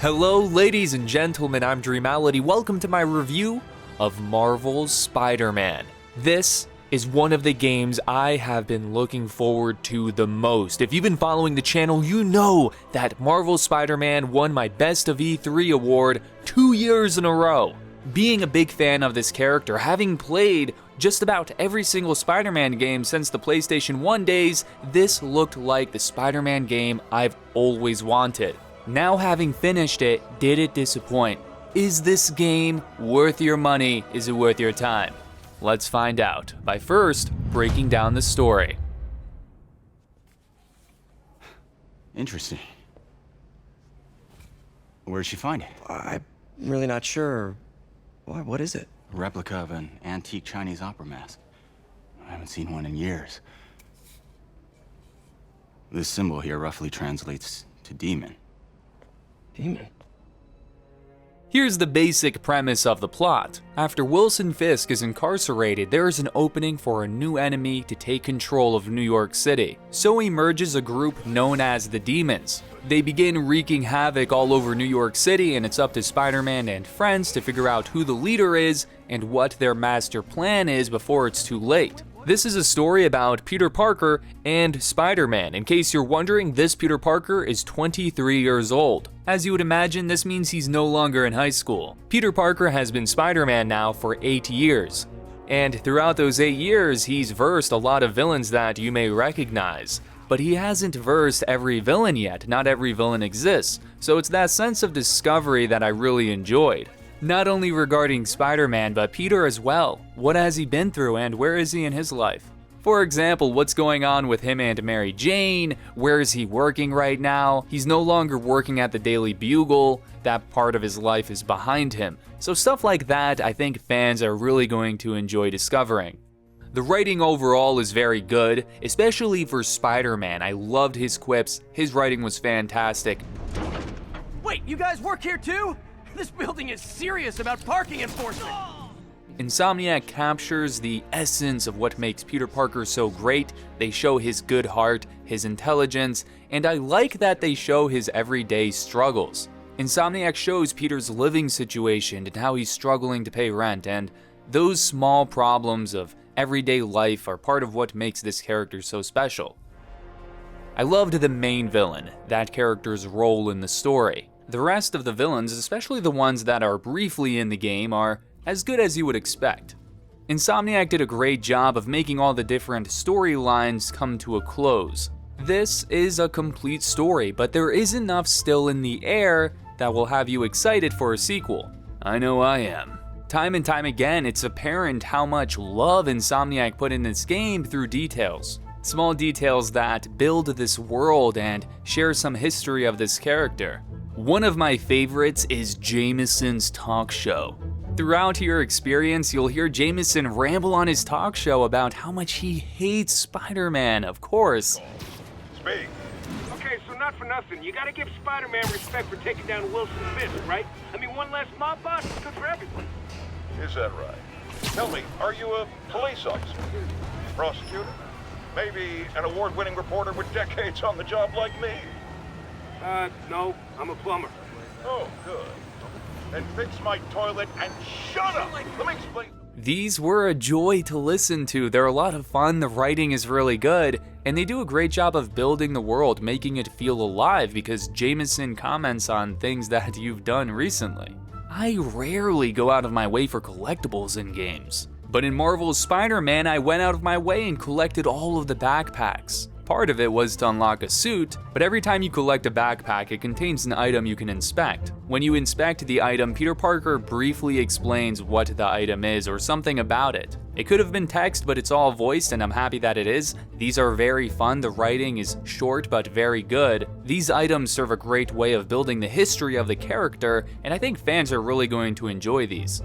Hello ladies and gentlemen, I'm Dreamality. Welcome to my review of Marvel's Spider-Man. This is one of the games I have been looking forward to the most. If you've been following the channel, you know that Marvel's Spider-Man won my Best of E3 award 2 years in a row. Being a big fan of this character, having played just about every single Spider-Man game since the PlayStation 1 days, this looked like the Spider-Man game I've always wanted. Now having finished it, did it disappoint? Is this game worth your money? Is it worth your time? Let's find out by first breaking down the story. Interesting. Where did she find it? I'm really not sure. What is it? A replica of an antique Chinese opera mask. I haven't seen one in years. This symbol here roughly translates to demon. Demon? Here's the basic premise of the plot. After Wilson Fisk is incarcerated, there is an opening for a new enemy to take control of New York City. So emerges a group known as the Demons. They begin wreaking havoc all over New York City, and it's up to Spider-Man and friends to figure out who the leader is and what their master plan is before it's too late. This is a story about Peter Parker and Spider-Man. In case you're wondering, this Peter Parker is 23 years old. As you would imagine, this means he's no longer in high school. Peter Parker has been Spider-Man now for 8 years. And throughout those 8 years, he's versed a lot of villains that you may recognize. But he hasn't versed every villain yet. Not every villain exists. So it's that sense of discovery that I really enjoyed. Not only regarding Spider-Man, but Peter as well. What has he been through and where is he in his life? For example, what's going on with him and Mary Jane? Where is he working right now? He's no longer working at the Daily Bugle. That part of his life is behind him. So stuff like that, I think fans are really going to enjoy discovering. The writing overall is very good, especially for Spider-Man. I loved his quips. His writing was fantastic. Wait, you guys work here too? This building is serious about parking enforcement. Insomniac captures the essence of what makes Peter Parker so great. They show his good heart, his intelligence, and I like that they show his everyday struggles. Insomniac shows Peter's living situation and how he's struggling to pay rent, and those small problems of everyday life are part of what makes this character so special. I loved the main villain, that character's role in the story. The rest of the villains, especially the ones that are briefly in the game, are as good as you would expect. Insomniac did a great job of making all the different storylines come to a close. This is a complete story, but there is enough still in the air that will have you excited for a sequel. I know I am. Time and time again, it's apparent how much love Insomniac put in this game through details. Small details that build this world and share some history of this character. One of my favorites is Jameson's talk show. Throughout your experience, you'll hear Jameson ramble on his talk show about how much he hates Spider-Man, of course. Speak. Okay, so not for nothing, you gotta give Spider-Man respect for taking down Wilson Fisk, right? I mean, one less mob boss is good for everyone. Is that right? Tell me, are you a police officer? Prosecutor? Maybe an award-winning reporter with decades on the job like me? No, I'm a plumber. Oh, good. Then fix my toilet and shut up! Let me explain. These were a joy to listen to. They're a lot of fun, the writing is really good, and they do a great job of building the world, making it feel alive because Jameson comments on things that you've done recently. I rarely go out of my way for collectibles in games, but in Marvel's Spider-Man, I went out of my way and collected all of the backpacks. Part of it was to unlock a suit, but every time you collect a backpack, it contains an item you can inspect. When you inspect the item, Peter Parker briefly explains what the item is or something about it. It could have been text, but it's all voiced, and I'm happy that it is. These are very fun, the writing is short but very good. These items serve a great way of building the history of the character, and I think fans are really going to enjoy these.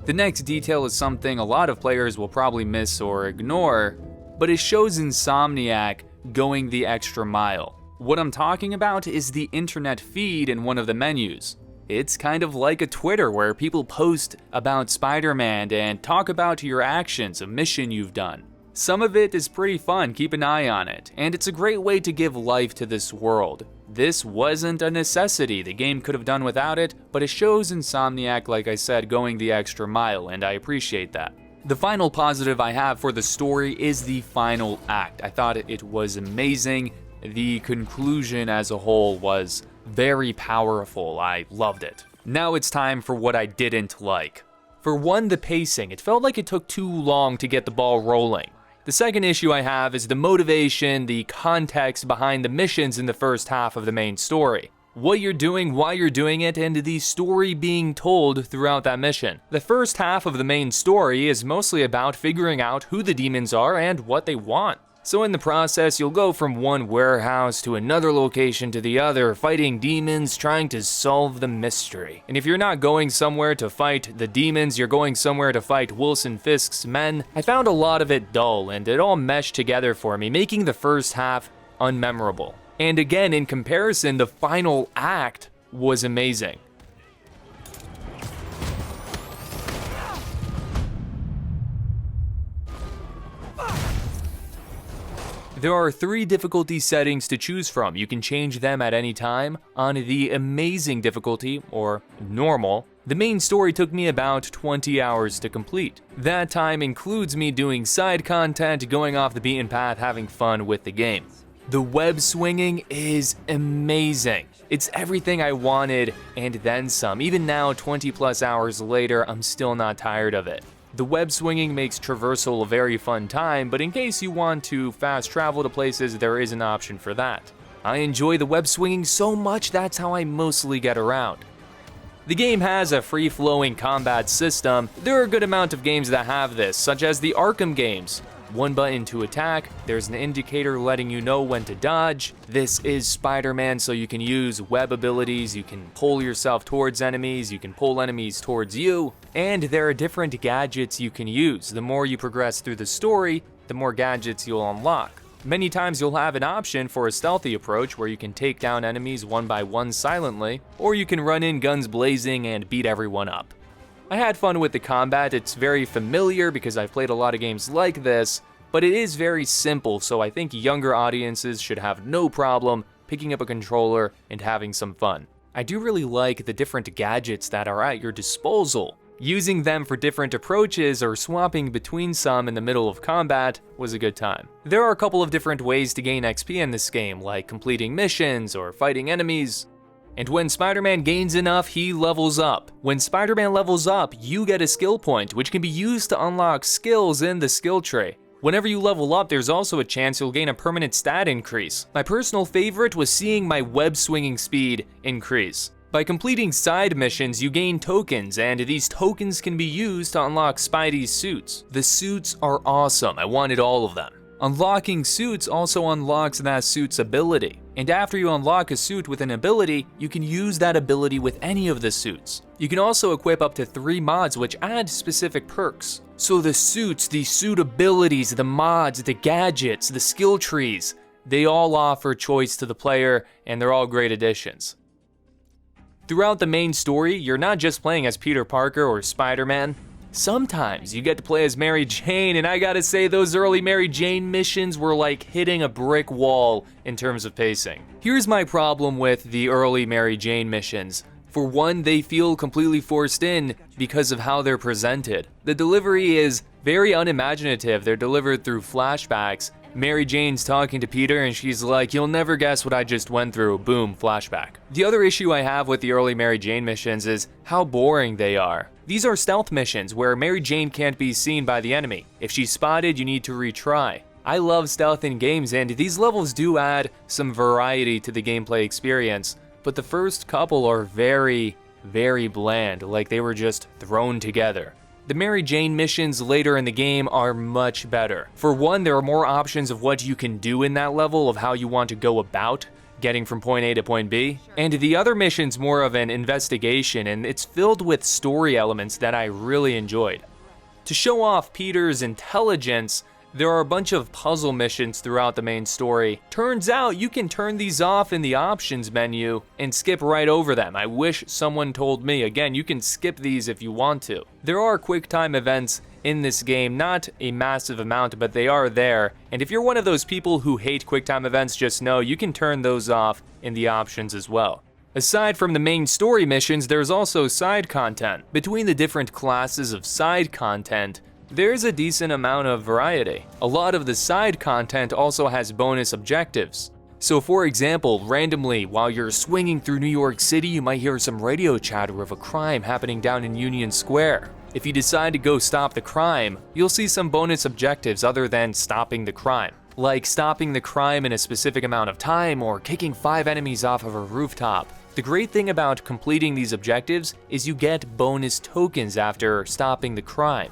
The next detail is something a lot of players will probably miss or ignore, but it shows Insomniac going the extra mile. What I'm talking about is the internet feed in one of the menus. It's kind of like a Twitter where people post about Spider-Man and talk about your actions, a mission you've done. Some of it is pretty fun, keep an eye on it, and it's a great way to give life to this world. This wasn't a necessity, the game could have done without it, but it shows Insomniac, like I said, going the extra mile, and I appreciate that. The final positive I have for the story is the final act. I thought it was amazing. The conclusion as a whole was very powerful. I loved it. Now it's time for what I didn't like. For one, the pacing. It felt like it took too long to get the ball rolling. The second issue I have is the motivation, the context behind the missions in the first half of the main story. What you're doing, why you're doing it, and the story being told throughout that mission. The first half of the main story is mostly about figuring out who the demons are and what they want. So in the process, you'll go from one warehouse to another location to the other, fighting demons, trying to solve the mystery. And if you're not going somewhere to fight the demons, you're going somewhere to fight Wilson Fisk's men. I found a lot of it dull, and it all meshed together for me, making the first half unmemorable. And again, in comparison, the final act was amazing. There are 3 difficulty settings to choose from. You can change them at any time. On the amazing difficulty, or normal, the main story took me about 20 hours to complete. That time includes me doing side content, going off the beaten path, having fun with the game. The web swinging is amazing. It's everything I wanted and then some. Even now, 20 plus hours later, I'm still not tired of it. The web swinging makes traversal a very fun time, but in case you want to fast travel to places, there is an option for that. I enjoy the web swinging so much, that's how I mostly get around. The game has a free-flowing combat system. There are a good amount of games that have this, such as the Arkham games. One button to attack, there's an indicator letting you know when to dodge. This is Spider-Man, so you can use web abilities, you can pull yourself towards enemies, you can pull enemies towards you, and there are different gadgets you can use. The more you progress through the story, the more gadgets you'll unlock. Many times you'll have an option for a stealthy approach where you can take down enemies one by one silently, or you can run in guns blazing and beat everyone up. I had fun with the combat. It's very familiar because I've played a lot of games like this, but it is very simple, so I think younger audiences should have no problem picking up a controller and having some fun. I do really like the different gadgets that are at your disposal. Using them for different approaches or swapping between some in the middle of combat was a good time. There are a couple of different ways to gain XP in this game, like completing missions or fighting enemies. And when Spider-Man gains enough, he levels up. When Spider-Man levels up, you get a skill point, which can be used to unlock skills in the skill tree. Whenever you level up, there's also a chance you'll gain a permanent stat increase. My personal favorite was seeing my web swinging speed increase. By completing side missions, you gain tokens, and these tokens can be used to unlock Spidey's suits. The suits are awesome, I wanted all of them. Unlocking suits also unlocks that suit's ability. And after you unlock a suit with an ability, you can use that ability with any of the suits. You can also equip up to 3 mods which add specific perks. So the suits, the suit abilities, the mods, the gadgets, the skill trees, they all offer choice to the player, and they're all great additions. Throughout the main story, you're not just playing as Peter Parker or Spider-Man. Sometimes you get to play as Mary Jane, and I gotta say those early Mary Jane missions were like hitting a brick wall in terms of pacing. Here's my problem with the early Mary Jane missions. For one, they feel completely forced in because of how they're presented. The delivery is very unimaginative. They're delivered through flashbacks. Mary Jane's talking to Peter and she's like, "You'll never guess what I just went through," boom, flashback. The other issue I have with the early Mary Jane missions is how boring they are. These are stealth missions where Mary Jane can't be seen by the enemy. If she's spotted, you need to retry. I love stealth in games, and these levels do add some variety to the gameplay experience, but the first couple are very, very bland, like they were just thrown together. The Mary Jane missions later in the game are much better. For one, there are more options of what you can do in that level, of how you want to go about getting from point A to point B. And the other mission's more of an investigation, and it's filled with story elements that I really enjoyed. To show off Peter's intelligence, There are a bunch of puzzle missions throughout the main story. Turns out you can turn these off in the options menu and skip right over them. I wish someone told me. Again, you can skip these if you want to. There are quick time events in this game, not a massive amount, but they are there. And if you're one of those people who hate quick time events, just know you can turn those off in the options as well. Aside from the main story missions, there's also side content. Between the different classes of side content, there's a decent amount of variety. A lot of the side content also has bonus objectives. So for example, randomly, while you're swinging through New York City, you might hear some radio chatter of a crime happening down in Union Square. If you decide to go stop the crime, you'll see some bonus objectives other than stopping the crime, like stopping the crime in a specific amount of time or kicking 5 enemies off of a rooftop. The great thing about completing these objectives is you get bonus tokens after stopping the crime.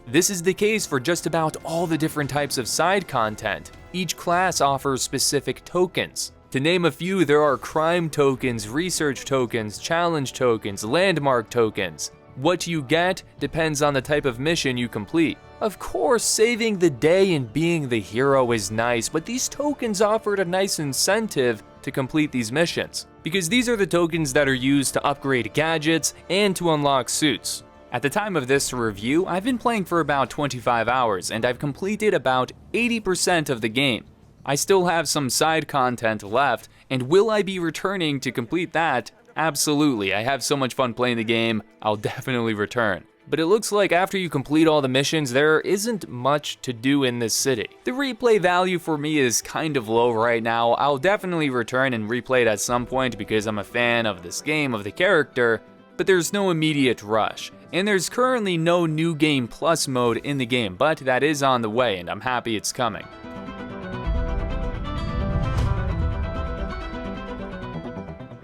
This is the case for just about all the different types of side content. Each class offers specific tokens. To name a few, there are crime tokens, research tokens, challenge tokens, landmark tokens. What you get depends on the type of mission you complete. Of course, saving the day and being the hero is nice, but these tokens offered a nice incentive to complete these missions, because these are the tokens that are used to upgrade gadgets and to unlock suits. At the time of this review, I've been playing for about 25 hours, and I've completed about 80% of the game. I still have some side content left, and will I be returning to complete that? Absolutely. I have so much fun playing the game, I'll definitely return. But it looks like after you complete all the missions, there isn't much to do in this city. The replay value for me is kind of low right now. I'll definitely return and replay it at some point because I'm a fan of this game, of the character, but there's no immediate rush. And there's currently no New Game Plus mode in the game, but that is on the way and I'm happy it's coming.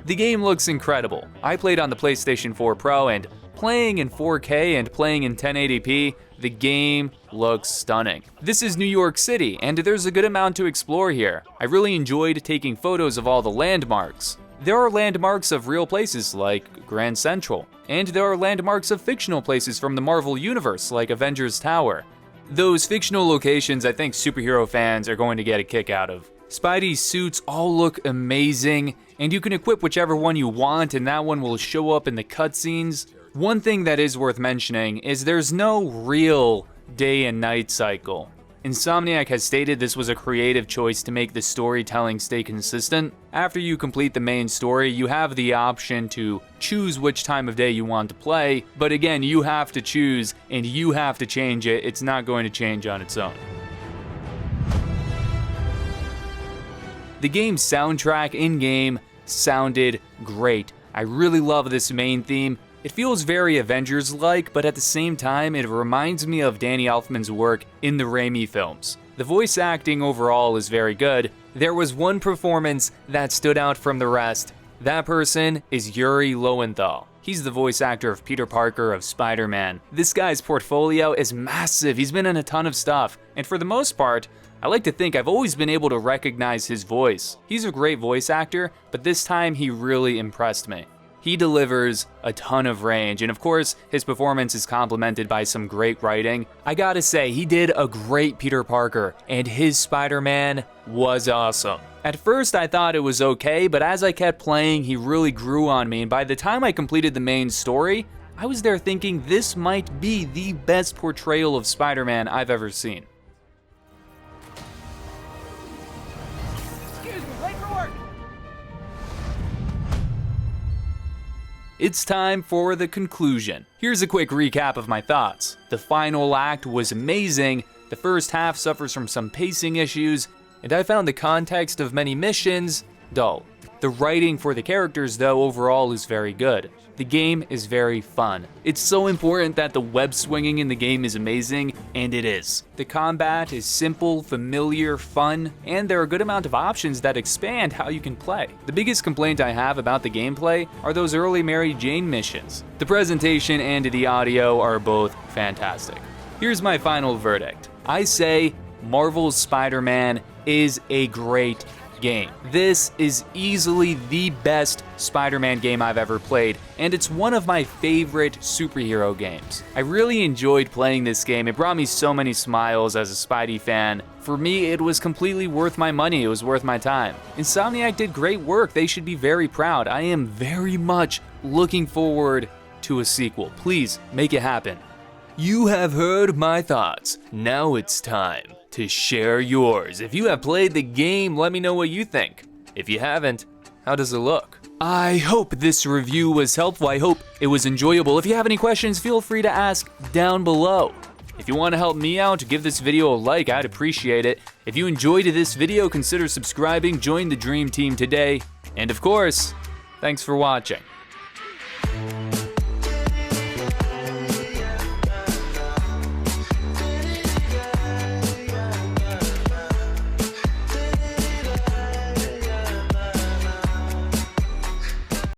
The game looks incredible. I played on the PlayStation 4 Pro, and playing in 4K and playing in 1080p, the game looks stunning. This is New York City, and there's a good amount to explore here. I really enjoyed taking photos of all the landmarks. There are landmarks of real places like Grand Central, and there are landmarks of fictional places from the Marvel Universe like Avengers Tower. Those fictional locations I think superhero fans are going to get a kick out of. Spidey's suits all look amazing, and you can equip whichever one you want, and that one will show up in the cutscenes. One thing that is worth mentioning is there's no real day and night cycle. Insomniac has stated this was a creative choice to make the storytelling stay consistent. After you complete the main story, you have the option to choose which time of day you want to play, but again, you have to choose and you have to change it. It's not going to change on its own. The game's soundtrack in-game sounded great. I really love this main theme. It feels very Avengers-like, but at the same time, it reminds me of Danny Elfman's work in the Raimi films. The voice acting overall is very good. There was one performance that stood out from the rest. That person is Yuri Lowenthal. He's the voice actor of Peter Parker of Spider-Man. This guy's portfolio is massive. He's been in a ton of stuff, and for the most part, I like to think I've always been able to recognize his voice. He's a great voice actor, but this time he really impressed me. He delivers a ton of range, and of course, his performance is complemented by some great writing. I gotta say, he did a great Peter Parker, and his Spider-Man was awesome. At first, I thought it was okay, but as I kept playing, he really grew on me, and by the time I completed the main story, I was there thinking this might be the best portrayal of Spider-Man I've ever seen. It's time for the conclusion. Here's a quick recap of my thoughts. The final act was amazing, the first half suffers from some pacing issues, and I found the context of many missions dull. The writing for the characters, though, overall is very good. The game is very fun. It's so important that the web swinging in the game is amazing, and it is. The combat is simple, familiar, fun, and there are a good amount of options that expand how you can play. The biggest complaint I have about the gameplay are those early Mary Jane missions. The presentation and the audio are both fantastic. Here's my final verdict. I say Marvel's Spider-Man is a great game. This is easily the best Spider-Man game I've ever played, and it's one of my favorite superhero games. I really enjoyed playing this game. It brought me so many smiles as a Spidey fan. For me, it was completely worth my money. It was worth my time. Insomniac did great work. They should be very proud. I am very much looking forward to a sequel. Please make it happen. You have heard my thoughts. Now it's time to share yours. If you have played the game, let me know what you think. If you haven't, how does it look? I hope this review was helpful. I hope it was enjoyable. If you have any questions, feel free to ask down below. If you want to help me out, give this video a like, I'd appreciate it. If you enjoyed this video, consider subscribing, join the Dream Team today, and of course, thanks for watching.